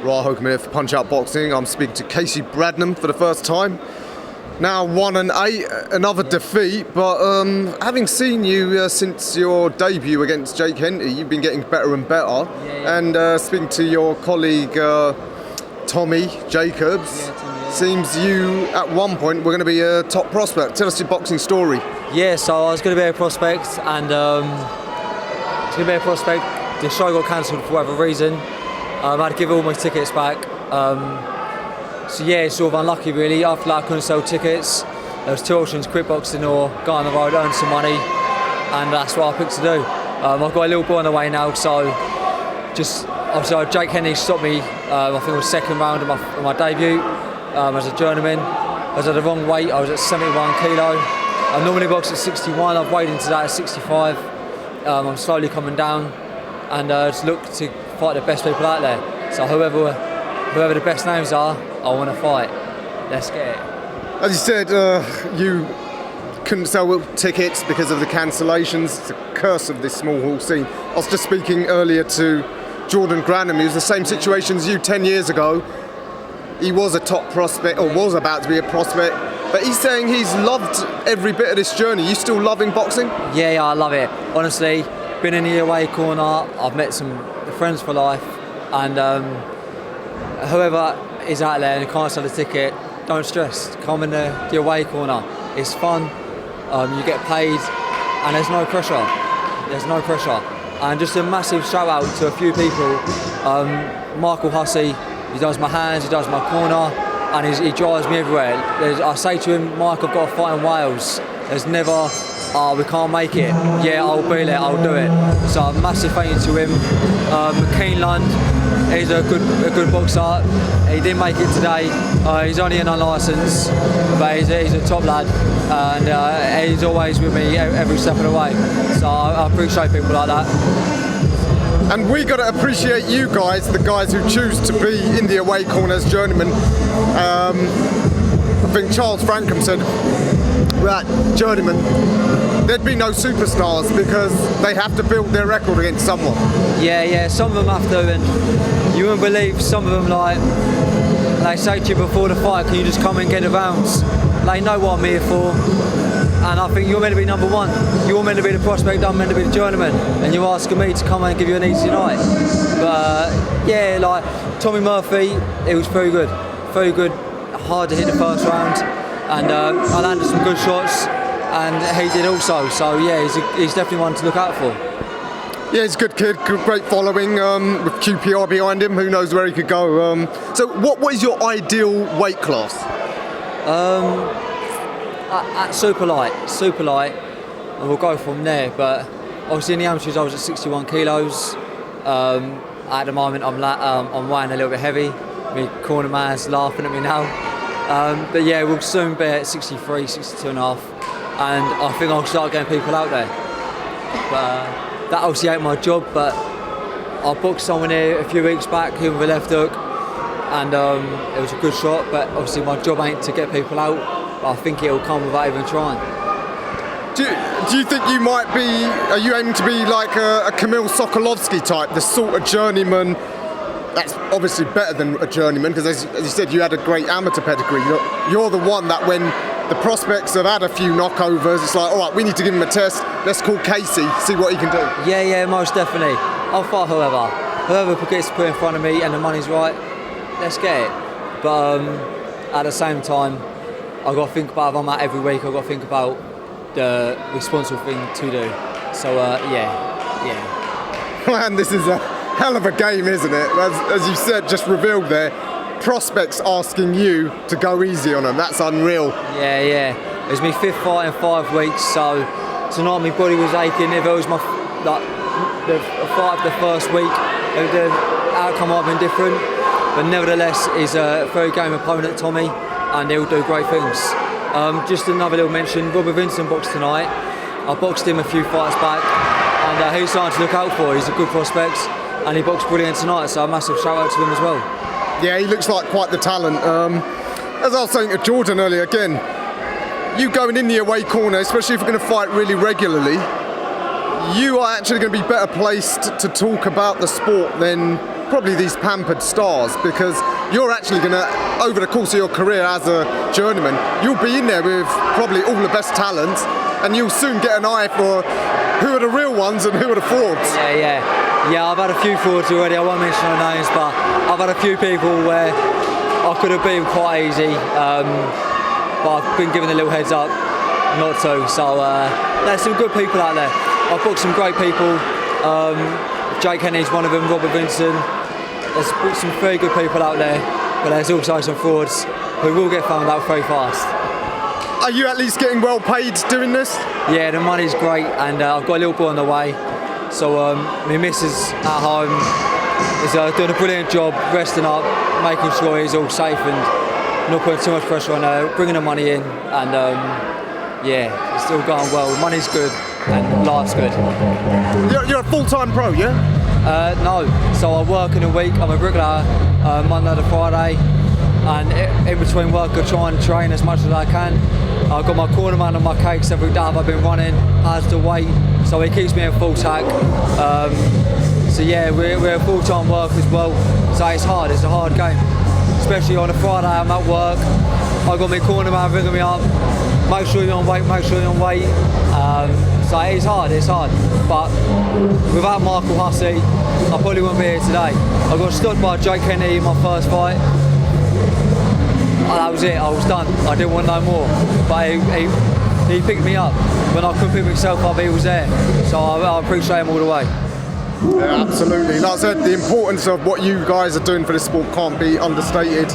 Right, Hogan here for Punch Out Boxing. I'm speaking to Kasey Bradnum for the first time. Now 1-8, another defeat, but having seen you since your debut against Jake Henty, you've been getting better and better. And speaking to your colleague Tommy Jacobs, seems you at one point were going to be a top prospect. Tell us your boxing story. Yeah, so I was going to be a prospect, and it's going to be a prospect. The show got cancelled for whatever reason. I had to give all my tickets back. So yeah, it's sort of unlucky really. After that I couldn't sell tickets. There was two options, quit boxing or go on the road, earn some money, and that's what I picked to do. I've got a little boy on the way now, so just obviously Jake Henty stopped me, I think it was second round of my debut as a journeyman. I was at the wrong weight, I was at 71 kilo. I normally box at 61, I've weighed into that at 65. I'm slowly coming down and just look to fight the best people out there. So whoever the best names are, I want to fight. Let's get it. As you said, you couldn't sell tickets because of the cancellations. It's a curse of this small hall scene. I was just speaking earlier to Jordan Granham. He was the same situation as you 10 years ago. He was a top prospect, or was about to be a prospect, but he's saying he's loved every bit of this journey. You still loving boxing? Yeah, I love it. Honestly, been in the away corner, I've met some friends for life, and whoever is out there and can't sell a ticket, don't stress. Come in the away corner. It's fun, you get paid, and there's no pressure. There's no pressure. And just a massive shout out to a few people. Michael Hussey, he does my hands, he does my corner, and he drives me everywhere. I say to him, Mike, I've got a fight in Wales. There's never, we can't make it. Yeah, I'll be there, I'll do it. So a massive thank you to him. Keeneland, he's a good boxer. He didn't make it today. He's only an unlicensed, but he's a top lad, and he's always with me every step of the way. So I appreciate people like that. And we got to appreciate you guys, the guys who choose to be in the away corner as journeymen. I think Charles Frankham said that journeymen, there'd be no superstars because they have to build their record against someone. Yeah, some of them have to, and you wouldn't believe some of them, like, they say to you before the fight, can you just come and get the rounds? They know what I'm here for, and I think you're meant to be number one. You're meant to be the prospect, I'm meant to be the journeyman, and you're asking me to come and give you an easy night. But yeah, like Tommy Murphy, it was very good, hard to hit the first round, and I landed some good shots, and he did also. So yeah, he's definitely one to look out for. Yeah, he's a good kid, great following, with QPR behind him, who knows where he could go. So what is your ideal weight class? At super light, and we'll go from there. But obviously in the amateurs I was at 61 kilos. At the moment I'm weighing a little bit heavy. My corner man's laughing at me now. But yeah, we'll soon be at 63, 62 and a half, and I think I'll start getting people out there. But that obviously ain't my job, but I boxed someone here a few weeks back, him with a left hook, and it was a good shot, but obviously my job ain't to get people out, but I think it'll come without even trying. Do you think you might be, are you aiming to be like a Kamil Sokolovsky type, the sort of journeyman that's obviously better than a journeyman, because as you said, you had a great amateur pedigree. You're the one that when the prospects have had a few knockovers, it's like, all right, we need to give him a test. Let's call Kasey, see what he can do. Yeah, most definitely. I'll fight whoever gets put in front of me and the money's right, let's get it. But at the same time, I've got to think about, if I'm out every week, I've got to think about the responsible thing to do. So yeah. Man, this is a hell of a game, isn't it? As you said, just revealed there, prospects asking you to go easy on them. That's unreal. Yeah. It's my fifth fight in 5 weeks, so tonight my body was aching. If it was the fight of the first week, the outcome might have been different. But nevertheless, he's a very game opponent, Tommy, and he'll do great things. Just another little mention, Robert Vincent boxed tonight. I boxed him a few fights back, and he's something to look out for. He's a good prospect, and he boxed brilliant tonight, so a massive shout out to him as well. Yeah, he looks like quite the talent. As I was saying to Jordan earlier, again, you going in the away corner, especially if you're going to fight really regularly, you are actually going to be better placed to talk about the sport than probably these pampered stars, because you're actually going to, over the course of your career as a journeyman, you'll be in there with probably all the best talents, and you'll soon get an eye for who are the real ones and who are the frauds. Yeah, I've had a few frauds already. I won't mention their names, but I've had a few people where I could have been quite easy, but I've been given a little heads up not to. So there's some good people out there. I've booked some great people. Jake Henry's one of them, Robert Vincent. There's some very good people out there, but there's also some frauds who will get found out very fast. Are you at least getting well paid doing this? Yeah, the money's great, and I've got a little boy on the way. So my missus at home is doing a brilliant job, resting up, making sure he's all safe and not putting too much pressure on her, bringing the money in, and yeah, it's still going well. Money's good and life's good. You're a full-time pro, yeah? No, so I work in a week. I'm a bricklayer Monday to Friday, and in between work I try and train as much as I can. I've got my cornerman on my cakes every day. I've been running, has the weight, so he keeps me in full tack. So yeah, we're a full-time work as well, so it's hard, it's a hard game. Especially on a Friday, I'm at work, I've got my cornerman ringing me up, make sure you're on weight, make sure you're on weight. So it's hard, but without Michael Hussey, I probably wouldn't be here today. I got stopped by Jake Henry in my first fight. That was it, I was done. I didn't want no more. But he picked me up. When I couldn't pick myself up, he was there. So I appreciate him all the way. Yeah, absolutely. Like I said, the importance of what you guys are doing for this sport can't be understated.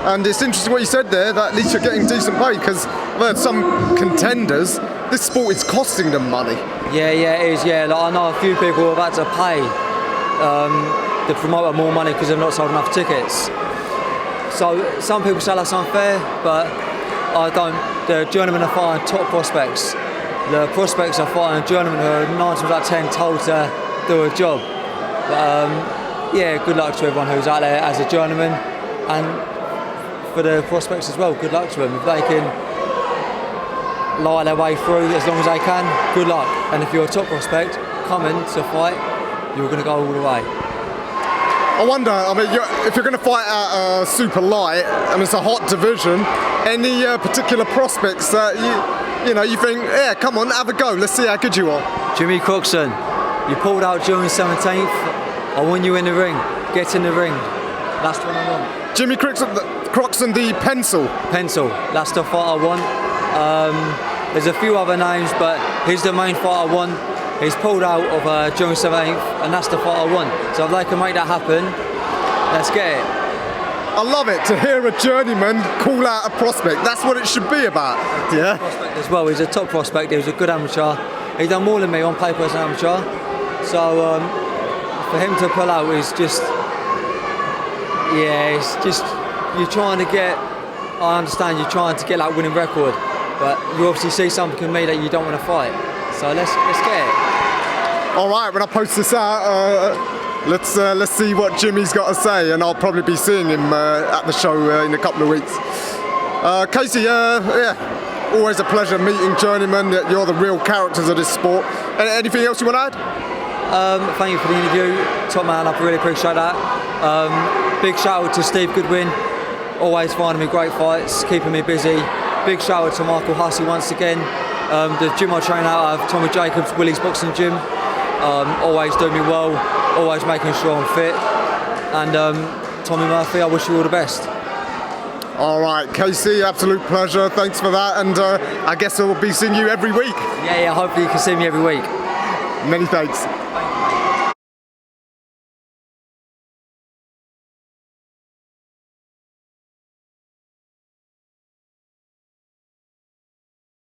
And it's interesting what you said there, that at least you're getting decent pay, because I've heard some contenders, this sport is costing them money. Yeah, it is, yeah. Like, I know a few people have had to pay the promoter more money because they've not sold enough tickets. So some people say that's unfair, but I don't. The journeymen are fighting top prospects. The prospects are fighting journeymen who are 9 times out of 10 told to do a job. But yeah, good luck to everyone who's out there as a journeyman, and for the prospects as well, good luck to them. If they can lie their way through as long as they can, good luck. And if you're a top prospect coming to fight, you're going to go all the way. I wonder, I mean, if you're going to fight at super light and it's a hot division, any particular prospects that you think, yeah, come on, have a go, let's see how good you are? Jimmy Croxon, you pulled out June 17th. I want you in the ring. Get in the ring. That's what I want. Jimmy Croxon, the pencil. Pencil, that's the fight I want. There's a few other names, but he's the main fight I want. He's pulled out of June 17th, and that's the fight I want. So if they can make that happen, let's get it. I love it to hear a journeyman call out a prospect. That's what it should be about. Yeah. Prospect as well. He's a top prospect. He was a good amateur. He's done more than me on paper as an amateur. So for him to pull out is just, yeah, it's just, you're trying to get, I understand you're trying to get that winning record, but you obviously see something in me that you don't want to fight. So let's get it. All right, when I post this out, let's see what Jimmy's got to say, and I'll probably be seeing him at the show in a couple of weeks. Kasey, yeah, always a pleasure meeting journeyman. You're the real characters of this sport. Anything else you want to add? Thank you for the interview, top man. I really appreciate that. Big shout out to Steve Goodwin, always finding me great fights, keeping me busy. Big shout out to Michael Hussey once again. The gym I train out of, Tommy Jacobs, Willie's Boxing Gym. Always doing me well, always making sure I'm fit. And Tommy Murphy, I wish you all the best. All right, Kasey, absolute pleasure. Thanks for that. And I guess I'll be seeing you every week. Yeah, hopefully you can see me every week. Many thanks.